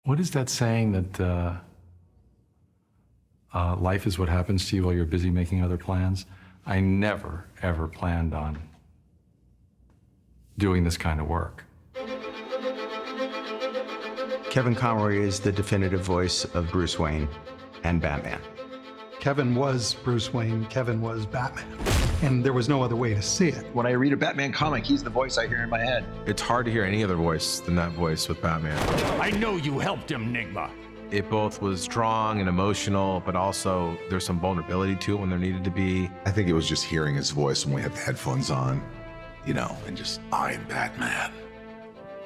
What is that saying that life is what happens to you while you're busy making other plans? I never, ever planned on doing this kind of work. Kevin Conroy is the definitive voice of Bruce Wayne and Batman. Kevin was Bruce Wayne, Kevin was Batman, and there was no other way to see it. When I read a Batman comic, he's the voice I hear in my head. It's hard to hear any other voice than that voice with Batman. I know you helped him, Nigma. It both was strong and emotional, but also there's some vulnerability to it when there needed to be. I think it was just hearing his voice when we had the headphones on, you know, and just, I'm Batman.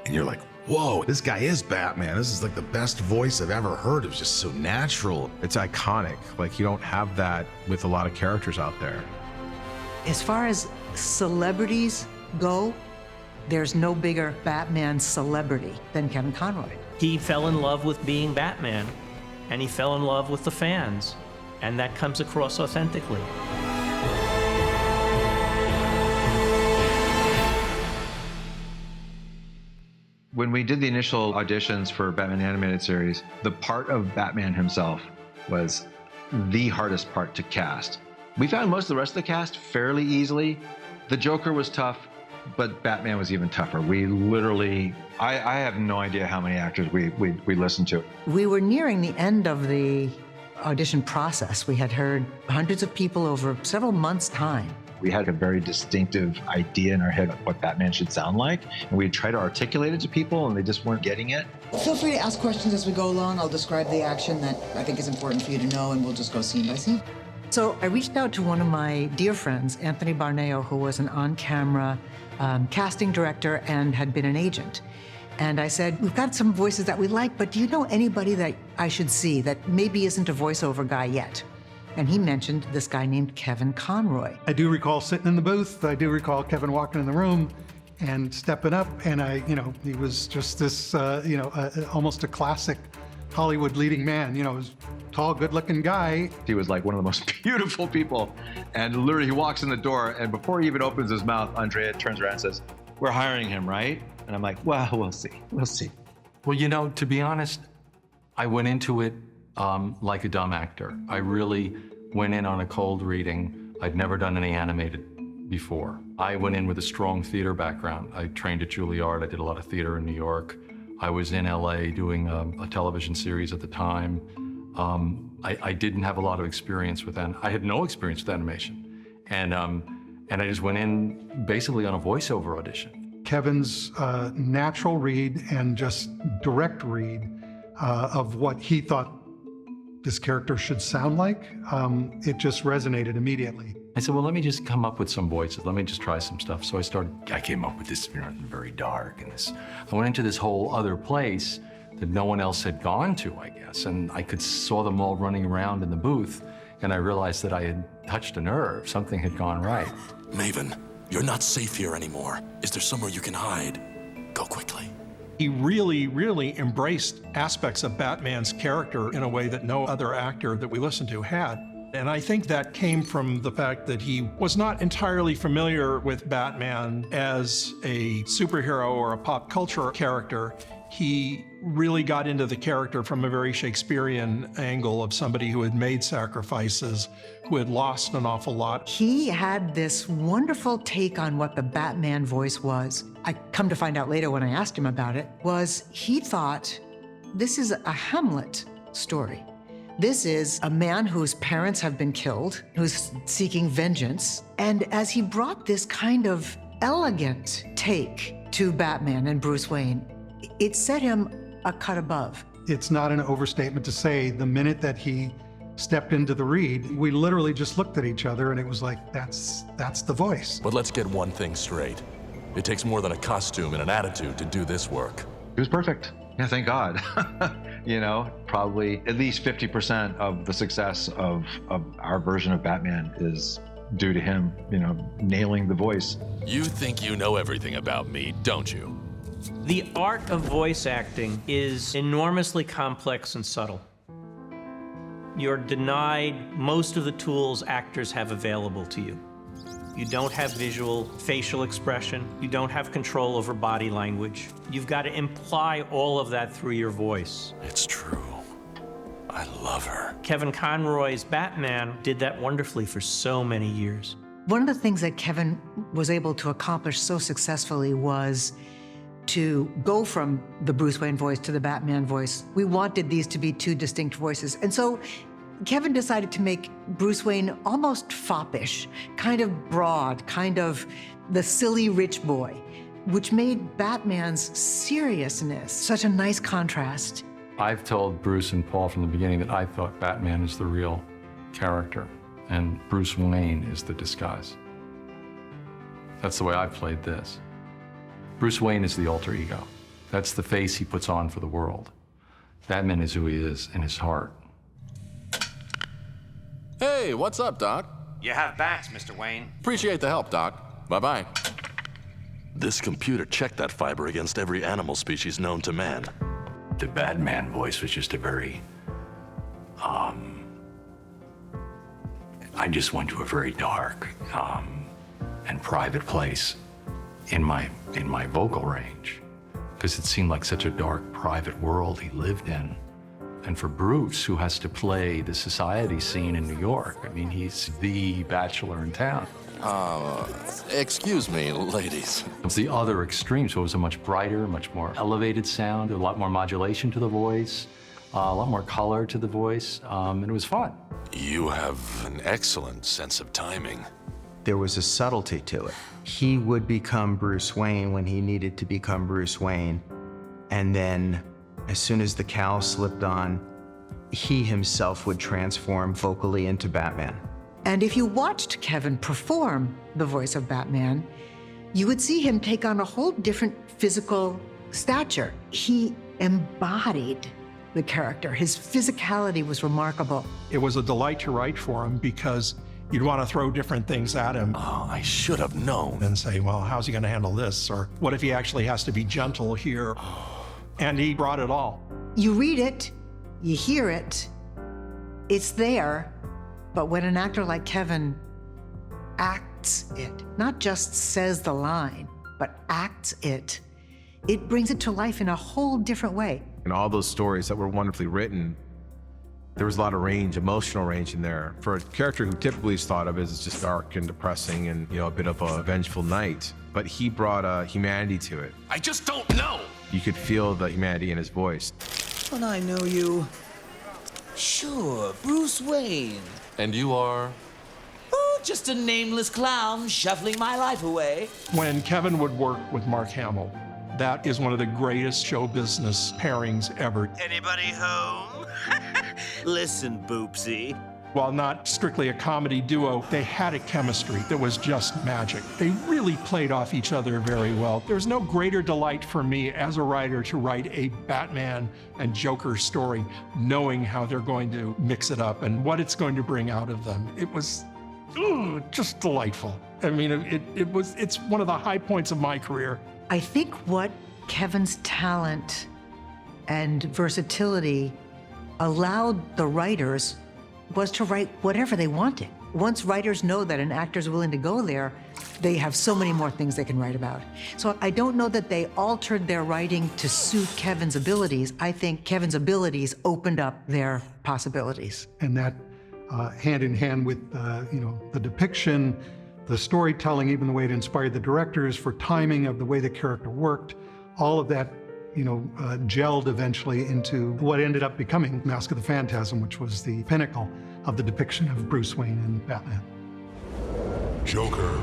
And you're like, whoa, this guy is Batman. This is like the best voice I've ever heard. It was just so natural. It's iconic. Like, you don't have that with a lot of characters out there. As far as celebrities go, there's no bigger Batman celebrity than Kevin Conroy. He fell in love with being Batman, and he fell in love with the fans, and that comes across authentically. When we did the initial auditions for Batman Animated Series, the part of Batman himself was the hardest part to cast. We found most of the rest of the cast fairly easily. The Joker was tough, but Batman was even tougher. We literally, I have no idea how many actors we listened to. We were nearing the end of the audition process. We had heard hundreds of people over several months' time. We had a very distinctive idea in our head of what Batman should sound like, and we'd try to articulate it to people, and they just weren't getting it. Feel free to ask questions as we go along. I'll describe the action that I think is important for you to know, and we'll just go scene by scene. So I reached out to one of my dear friends, Anthony Barneo, who was an on-camera casting director and had been an agent. And I said, we've got some voices that we like, but do you know anybody that I should see that maybe isn't a voiceover guy yet? And he mentioned this guy named Kevin Conroy. I do recall sitting in the booth. I do recall Kevin walking in the room and stepping up. And he was just this, almost a classic Hollywood leading man. You know, he was a tall, good-looking guy. He was like one of the most beautiful people. And literally he walks in the door, and before he even opens his mouth, Andrea turns around and says, "We're hiring him, right?" And I'm like, well, we'll see. We'll see. Well, you know, to be honest, I went into it like a dumb actor. I really went in on a cold reading. I'd never done any animated before. I went in with a strong theater background. I trained at Juilliard. I did a lot of theater in New York. I was in LA doing a television series at the time. I didn't have a lot of experience with that. I had no experience with animation. And I just went in basically on a voiceover audition. Kevin's natural read and just direct read of what he thought this character should sound like, it just resonated immediately. I said, well, let me just come up with some voices. Let me just try some stuff. So I came up with this, very dark and this. I went into this whole other place that no one else had gone to, I guess. And I saw them all running around in the booth, and I realized that I had touched a nerve. Something had gone right. Maven, you're not safe here anymore. Is there somewhere you can hide? Go quickly. He really, really embraced aspects of Batman's character in a way that no other actor that we listened to had. And I think that came from the fact that he was not entirely familiar with Batman as a superhero or a pop culture character. He really got into the character from a very Shakespearean angle of somebody who had made sacrifices, who had lost an awful lot. He had this wonderful take on what the Batman voice was. I come to find out later when I asked him about it, was he thought this is a Hamlet story. This is a man whose parents have been killed, who's seeking vengeance. And as he brought this kind of elegant take to Batman and Bruce Wayne, it set him a cut above. It's not an overstatement to say the minute that he stepped into the read, we literally just looked at each other and it was like, that's the voice. But let's get one thing straight. It takes more than a costume and an attitude to do this work. He was perfect. Yeah, thank God. You know, probably at least 50% of the success of our version of Batman is due to him, nailing the voice. You think you know everything about me, don't you? The art of voice acting is enormously complex and subtle. You're denied most of the tools actors have available to you. You don't have visual, facial expression. You don't have control over body language. You've got to imply all of that through your voice. It's true. I love her. Kevin Conroy's Batman did that wonderfully for so many years. One of the things that Kevin was able to accomplish so successfully was to go from the Bruce Wayne voice to the Batman voice. We wanted these to be two distinct voices. And so Kevin decided to make Bruce Wayne almost foppish, kind of broad, kind of the silly rich boy, which made Batman's seriousness such a nice contrast. I've told Bruce and Paul from the beginning that I thought Batman is the real character and Bruce Wayne is the disguise. That's the way I've played this. Bruce Wayne is the alter ego. That's the face he puts on for the world. Batman is who he is in his heart. Hey, what's up, Doc? You have bats, Mr. Wayne. Appreciate the help, Doc. Bye-bye. This computer checked that fiber against every animal species known to man. The Batman voice was just a very, I just went to a very dark and private place in my vocal range, because it seemed like such a dark, private world he lived in. And for Bruce, who has to play the society scene in New York, I mean, he's the bachelor in town. Excuse me, ladies. It was the other extreme, so it was a much brighter, much more elevated sound, a lot more modulation to the voice, a lot more color to the voice, and it was fun. You have an excellent sense of timing. There was a subtlety to it. He would become Bruce Wayne when he needed to become Bruce Wayne, and then as soon as the cowl slipped on, he himself would transform vocally into Batman. And if you watched Kevin perform the voice of Batman, you would see him take on a whole different physical stature. He embodied the character. His physicality was remarkable. It was a delight to write for him because you'd want to throw different things at him. Oh, I should have known. And say, well, how's he going to handle this? Or what if he actually has to be gentle here? And he brought it all. You read it, you hear it, it's there, but when an actor like Kevin acts it, not just says the line, but acts it, it brings it to life in a whole different way. And all those stories that were wonderfully written, there was a lot of range, emotional range in there. For a character who typically is thought of as just dark and depressing and, a bit of a vengeful knight, but he brought a humanity to it. I just don't know. You could feel the humanity in his voice. But I know you. Sure, Bruce Wayne. And you are? Oh, just a nameless clown shuffling my life away. When Kevin would work with Mark Hamill, that is one of the greatest show business pairings ever. Anybody home? Listen, Boopsy. While not strictly a comedy duo, they had a chemistry that was just magic. They really played off each other very well. There's no greater delight for me as a writer to write a Batman and Joker story, knowing how they're going to mix it up and what it's going to bring out of them. It was just delightful. I mean, it's one of the high points of my career. I think what Kevin's talent and versatility allowed the writers was to write whatever they wanted. Once writers know that an actor's willing to go there, they have so many more things they can write about. So I don't know that they altered their writing to suit Kevin's abilities. I think Kevin's abilities opened up their possibilities. And that hand in hand with the depiction, the storytelling, even the way it inspired the directors for timing of the way the character worked, all of that gelled eventually into what ended up becoming Mask of the Phantasm, which was the pinnacle of the depiction of Bruce Wayne and Batman. Joker,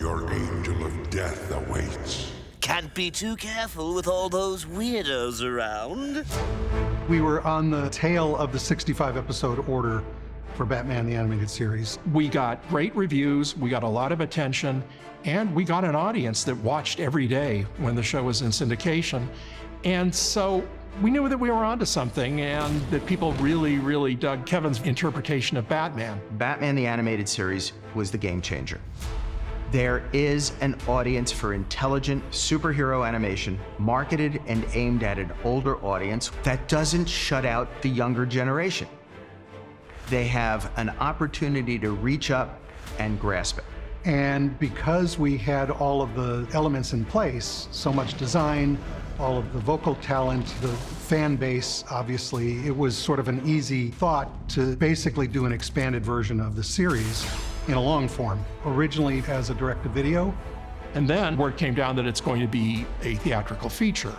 your angel of death awaits. Can't be too careful with all those weirdos around. We were on the tail of the 65-episode order for Batman the Animated Series. We got great reviews, we got a lot of attention, and we got an audience that watched every day when the show was in syndication. And so we knew that we were onto something and that people really, really dug Kevin's interpretation of Batman. Batman the Animated Series was the game changer. There is an audience for intelligent superhero animation marketed and aimed at an older audience that doesn't shut out the younger generation. They have an opportunity to reach up and grasp it. And because we had all of the elements in place, so much design, all of the vocal talent, the fan base, obviously, it was sort of an easy thought to basically do an expanded version of the series in a long form, originally as a direct-to-video. And then word came down that it's going to be a theatrical feature,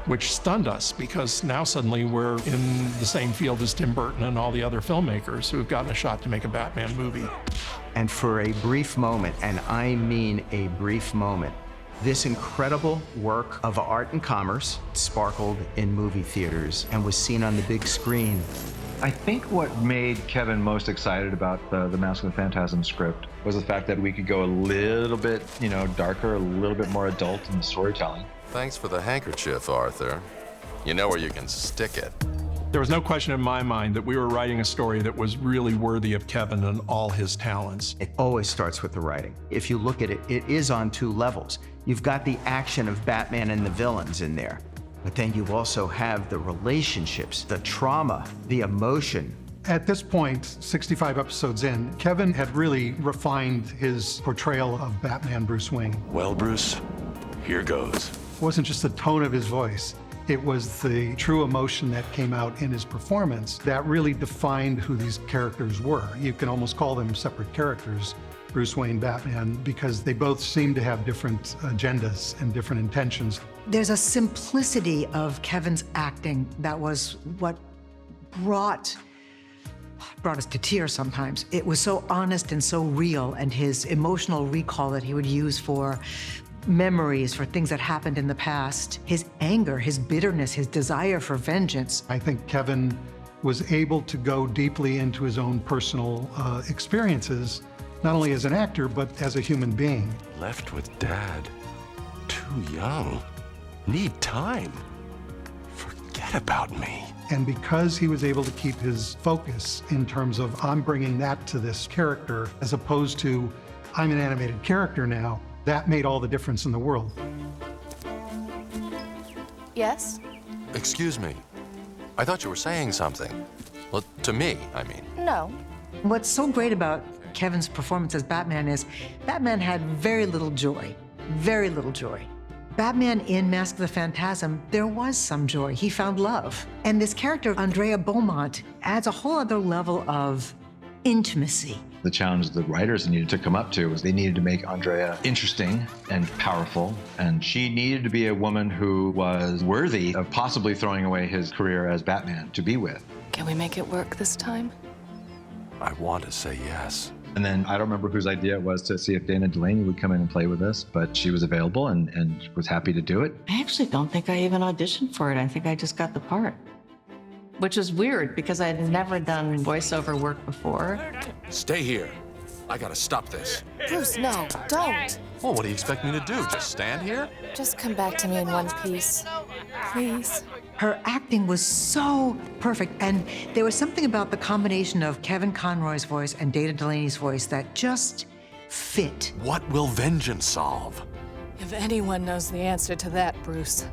which stunned us because now suddenly we're in the same field as Tim Burton and all the other filmmakers who have gotten a shot to make a Batman movie. And for a brief moment, and I mean a brief moment, this incredible work of art and commerce sparkled in movie theaters and was seen on the big screen. I think what made Kevin most excited about the Mask of the Phantasm script was the fact that we could go a little bit, darker, a little bit more adult in the storytelling. Thanks for the handkerchief, Arthur. You know where you can stick it. There was no question in my mind that we were writing a story that was really worthy of Kevin and all his talents. It always starts with the writing. If you look at it, it is on two levels. You've got the action of Batman and the villains in there, but then you also have the relationships, the trauma, the emotion. At this point, 65 episodes in, Kevin had really refined his portrayal of Batman Bruce Wayne. Well, Bruce, here goes. It wasn't just the tone of his voice. It was the true emotion that came out in his performance that really defined who these characters were. You can almost call them separate characters, Bruce Wayne, Batman, because they both seem to have different agendas and different intentions. There's a simplicity of Kevin's acting that was what brought us to tears sometimes. It was so honest and so real, and his emotional recall that he would use for memories, for things that happened in the past, his anger, his bitterness, his desire for vengeance. I think Kevin was able to go deeply into his own personal experiences, not only as an actor, but as a human being. Left with Dad. Too young. Need time. Forget about me. And because he was able to keep his focus in terms of, I'm bringing that to this character, as opposed to, I'm an animated character now, that made all the difference in the world. Yes? Excuse me. I thought you were saying something. Well, to me, I mean. No. What's so great about Kevin's performance as Batman is Batman had very little joy, very little joy. Batman in Mask of the Phantasm, there was some joy. He found love. And this character, Andrea Beaumont, adds a whole other level of intimacy. The challenge the writers needed to come up to was they needed to make Andrea interesting and powerful, and she needed to be a woman who was worthy of possibly throwing away his career as Batman to be with. Can we make it work this time? I want to say yes. And then I don't remember whose idea it was to see if Dana Delaney would come in and play with us, but she was available and was happy to do it. I actually don't think I even auditioned for it. I think I just got the part. Which was weird because I had never done voiceover work before. Stay here. I gotta stop this. Bruce, no, don't. Well, what do you expect me to do? Just stand here? Just come back to me in one piece. Please. Her acting was so perfect, and there was something about the combination of Kevin Conroy's voice and Dana Delaney's voice that just fit. What will vengeance solve? If anyone knows the answer to that, Bruce,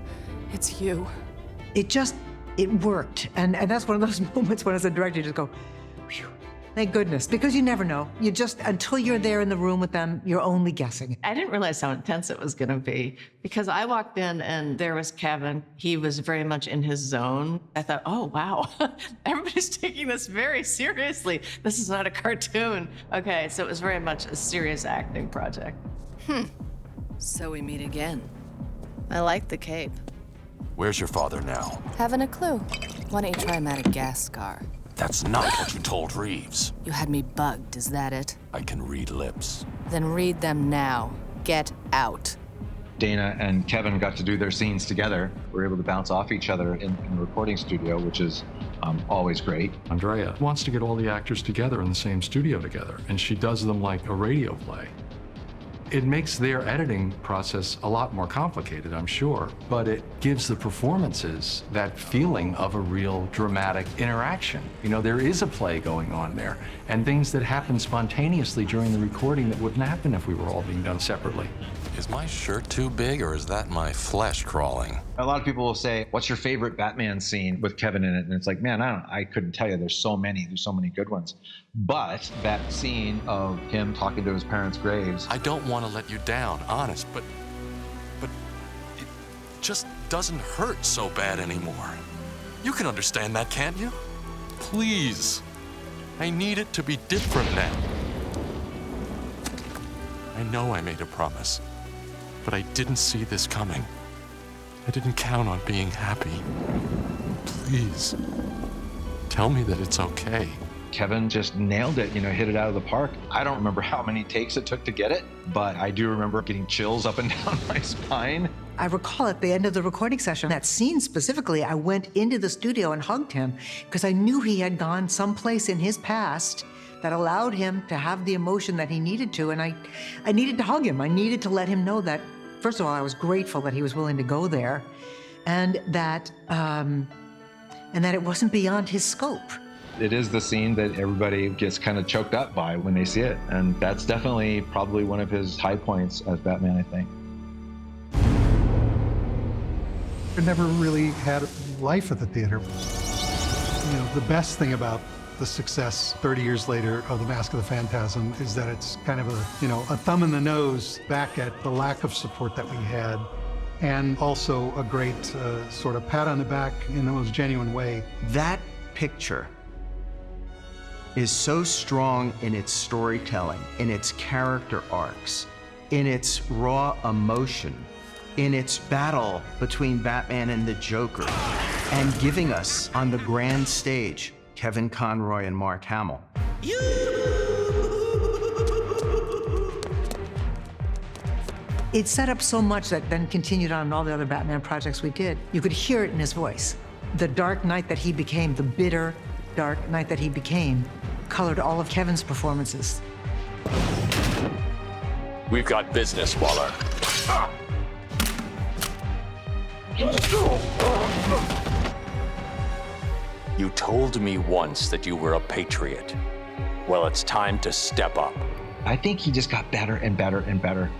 it's you. It worked, and that's one of those moments when as a director you just go, phew, thank goodness, because you never know. You just, until you're there in the room with them, you're only guessing. I didn't realize how intense it was going to be because I walked in and there was Kevin. He was very much in his zone. I thought, oh, wow, everybody's taking this very seriously. This is not a cartoon. Okay, so it was very much a serious acting project. So we meet again. I like the cape. Where's your father now? Haven't a clue. Why don't you try Madagascar? That's not what you told Reeves. You had me bugged, is that it? I can read lips. Then read them now. Get out. Dana and Kevin got to do their scenes together. We were able to bounce off each other in the recording studio, which is always great. Andrea wants to get all the actors together in the same studio together, and she does them like a radio play. It makes their editing process a lot more complicated, I'm sure, but it gives the performances that feeling of a real dramatic interaction. You know, there is a play going on there, and things that happen spontaneously during the recording that wouldn't happen if we were all being done separately. Is my shirt too big, or is that my flesh crawling? A lot of people will say, what's your favorite Batman scene with Kevin in it? And it's like, man, I couldn't tell you. There's so many good ones. But that scene of him talking to his parents' graves. I don't want to let you down, honest, but it just doesn't hurt so bad anymore. You can understand that, can't you? Please. I need it to be different now. I know I made a promise, but I didn't see this coming. I didn't count on being happy. Please, tell me that it's okay. Kevin just nailed it, hit it out of the park. I don't remember how many takes it took to get it, but I do remember getting chills up and down my spine. I recall at the end of the recording session, that scene specifically, I went into the studio and hugged him because I knew he had gone someplace in his past that allowed him to have the emotion that he needed to. And I needed to hug him. I needed to let him know that, first of all, I was grateful that he was willing to go there, and that it wasn't beyond his scope. It is the scene that everybody gets kind of choked up by when they see it. And that's definitely probably one of his high points as Batman, I think. I never really had life at the theater. The best thing about the success 30 years later of The Mask of the Phantasm is that it's kind of a thumb in the nose back at the lack of support that we had, and also a great sort of pat on the back in the most genuine way. That picture is so strong in its storytelling, in its character arcs, in its raw emotion, in its battle between Batman and the Joker, and giving us on the grand stage Kevin Conroy and Mark Hamill. It set up so much that then continued on in all the other Batman projects we did. You could hear it in his voice. The dark knight that he became, the bitter dark knight that he became, colored all of Kevin's performances. We've got business, Waller. You told me once that you were a patriot. Well, it's time to step up. I think he just got better and better and better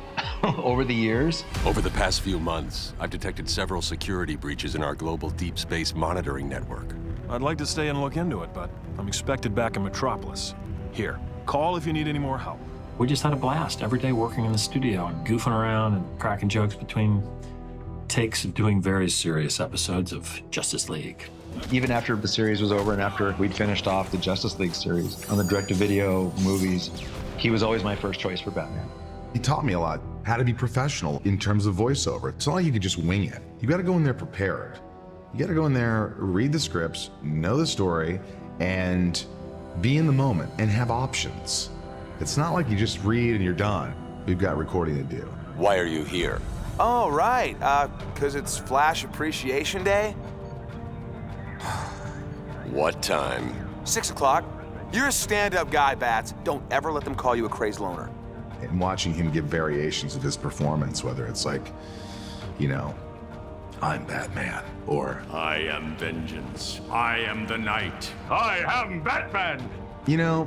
over the years. Over the past few months, I've detected several security breaches in our global deep space monitoring network. I'd like to stay and look into it, but I'm expected back in Metropolis. Here, call if you need any more help. We just had a blast every day working in the studio and goofing around and cracking jokes between takes of doing very serious episodes of Justice League. Even after the series was over and after we'd finished off the Justice League series on the direct-to-video movies, he was always my first choice for Batman. He taught me a lot how to be professional in terms of voiceover. It's not like you can just wing it. You got to go in there prepared. You got to go in there, read the scripts, know the story, and be in the moment and have options. It's not like you just read and you're done. We've got recording to do. Why are you here? Oh, right. 'Cause it's Flash Appreciation Day? What time? 6 o'clock. You're a stand-up guy, Bats. Don't ever let them call you a crazed loner. And watching him give variations of his performance, whether it's like, I'm Batman, or I am vengeance. I am the night. I am Batman.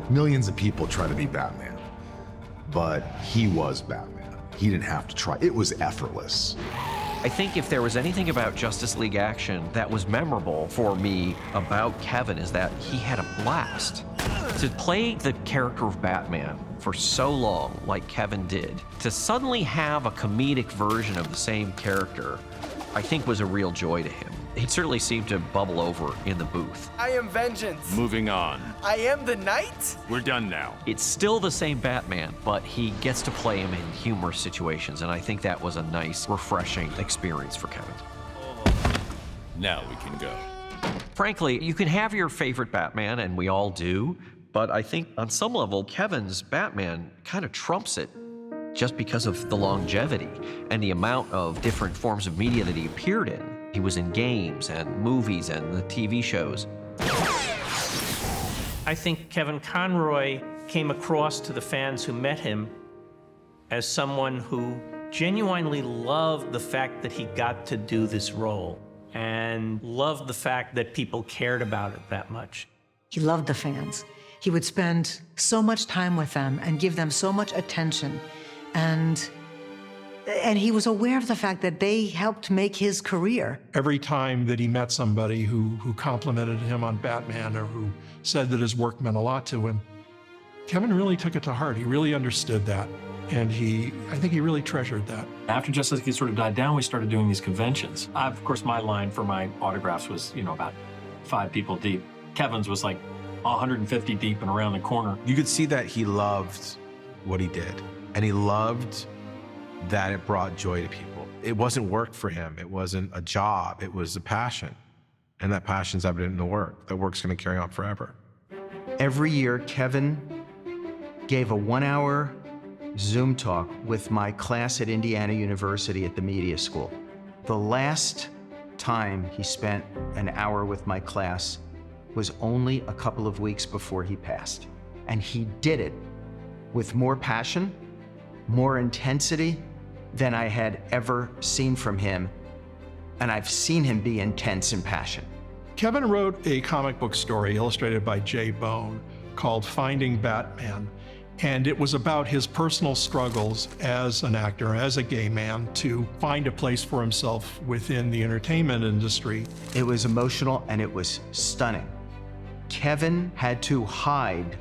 Millions of people try to be Batman, but he was Batman. He didn't have to try. It was effortless. I think if there was anything about Justice League action that was memorable for me about Kevin is that he had a blast. To play the character of Batman for so long, like Kevin did, to suddenly have a comedic version of the same character, I think was a real joy to him. He certainly seemed to bubble over in the booth. I am vengeance. Moving on. I am the knight? We're done now. It's still the same Batman, but he gets to play him in humorous situations, and I think that was a nice, refreshing experience for Kevin. Now we can go. Frankly, you can have your favorite Batman, and we all do, but I think on some level, Kevin's Batman kind of trumps it just because of the longevity and the amount of different forms of media that he appeared in. He was in games and movies and the TV shows. I think Kevin Conroy came across to the fans who met him as someone who genuinely loved the fact that he got to do this role and loved the fact that people cared about it that much. He loved the fans. He would spend so much time with them and give them so much attention. And And he was aware of the fact that they helped make his career. Every time that he met somebody who complimented him on Batman or who said that his work meant a lot to him, Kevin really took it to heart. He really understood that. And I think he really treasured that. After Justice League sort of died down, we started doing these conventions. Of course, my line for my autographs was, about 5 people deep. Kevin's was like 150 deep and around the corner. You could see that he loved what he did, and he loved that it brought joy to people. It wasn't work for him. It wasn't a job. It was a passion. And that passion's evident in the work. That work's going to carry on forever. Every year, Kevin gave a 1-hour Zoom talk with my class at Indiana University at the media school. The last time he spent an hour with my class was only a couple of weeks before he passed. And he did it with more passion, more intensity than I had ever seen from him. And I've seen him be intense and passionate. Kevin wrote a comic book story illustrated by Jay Bone called Finding Batman. And it was about his personal struggles as an actor, as a gay man, to find a place for himself within the entertainment industry. It was emotional and it was stunning. Kevin had to hide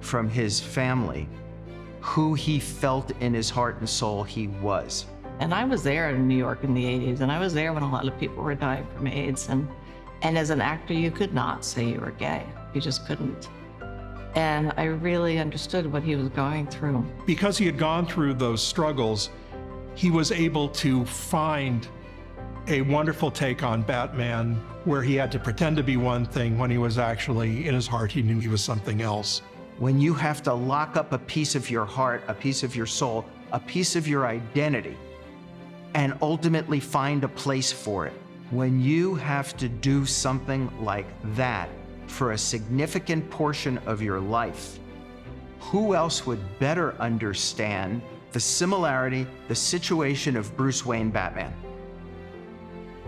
from his family who he felt in his heart and soul he was. And I was there in New York in the 80s, and I was there when a lot of people were dying from AIDS. And as an actor, you could not say you were gay. You just couldn't. And I really understood what he was going through. Because he had gone through those struggles, he was able to find a wonderful take on Batman where he had to pretend to be one thing when he was actually, in his heart, he knew he was something else. When you have to lock up a piece of your heart, a piece of your soul, a piece of your identity, and ultimately find a place for it, when you have to do something like that for a significant portion of your life, who else would better understand the similarity, the situation of Bruce Wayne Batman?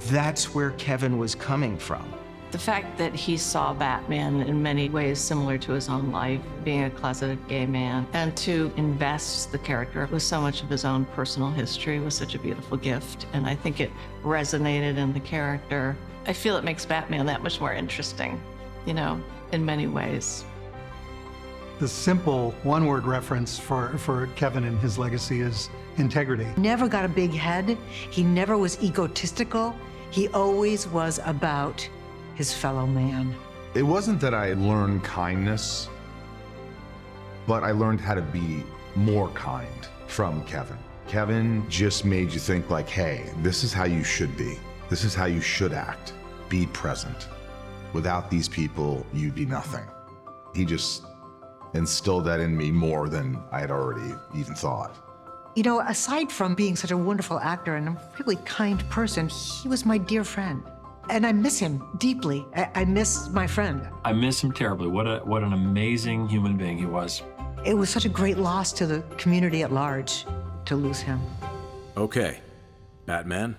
That's where Kevin was coming from. The fact that he saw Batman in many ways similar to his own life, being a closeted gay man, and to invest the character with so much of his own personal history was such a beautiful gift. And I think it resonated in the character. I feel it makes Batman that much more interesting, in many ways. The simple one-word reference for Kevin and his legacy is integrity. Never got a big head. He never was egotistical. He always was about his fellow man. It wasn't that I learned kindness, but I learned how to be more kind from Kevin. Kevin just made you think like, hey, this is how you should be. This is how you should act. Be present. Without these people, you'd be nothing. He just instilled that in me more than I had already even thought. Aside from being such a wonderful actor and a really kind person, he was my dear friend. And I miss him deeply. I miss my friend. I miss him terribly. What an amazing human being he was. It was such a great loss to the community at large to lose him. Okay, Batman.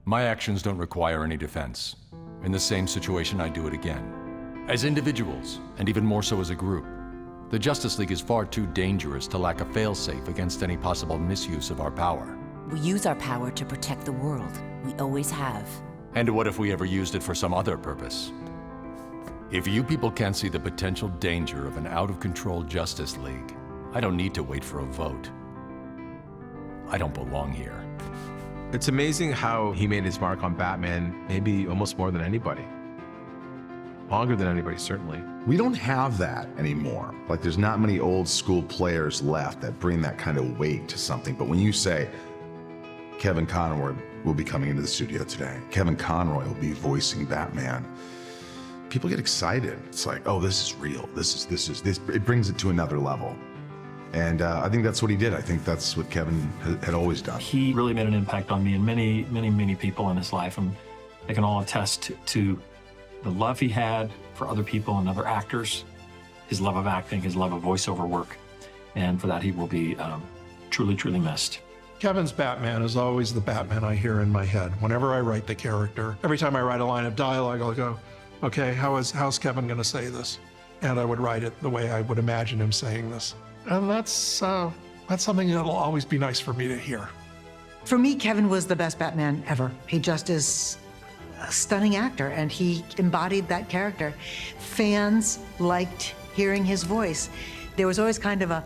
My actions don't require any defense. In the same situation, I do it again. As individuals, and even more so as a group, the Justice League is far too dangerous to lack a failsafe against any possible misuse of our power. We use our power to protect the world. We always have. And what if we ever used it for some other purpose? If you people can't see the potential danger of an out-of-control Justice League, I don't need to wait for a vote. I don't belong here. It's amazing how he made his mark on Batman, maybe almost more than anybody. Longer than anybody, certainly. We don't have that anymore. Like, there's not many old school players left that bring that kind of weight to something. But when you say, Kevin Conroy will be coming into the studio today, Kevin Conroy will be voicing Batman, people get excited. It's like, oh, this is real. This. It brings it to another level. And I think that's what he did. I think that's what Kevin had always done. He really made an impact on me and many, many, many people in his life. And they can all attest to the love he had for other people and other actors, his love of acting, his love of voiceover work. And for that, he will be truly, truly missed. Kevin's Batman is always the Batman I hear in my head. Whenever I write the character, every time I write a line of dialogue, I'll go, okay, how's Kevin gonna say this? And I would write it the way I would imagine him saying this. And that's something that'll always be nice for me to hear. For me, Kevin was the best Batman ever. He just is a stunning actor, and he embodied that character. Fans liked hearing his voice. There was always kind of a,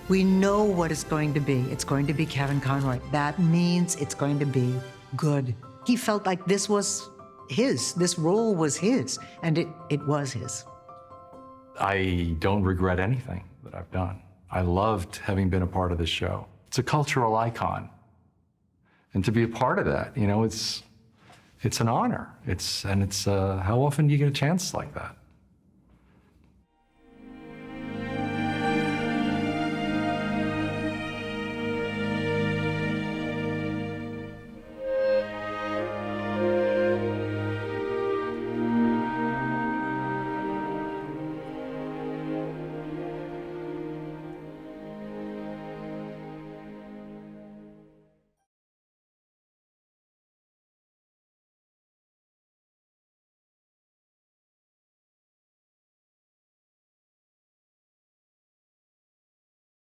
we know what it's going to be. It's going to be Kevin Conroy. That means it's going to be good. He felt like this was his. This role was his, and it was his. I don't regret anything that I've done. I loved having been a part of this show. It's a cultural icon. And to be a part of that, you know, it's an honor. How often do you get a chance like that?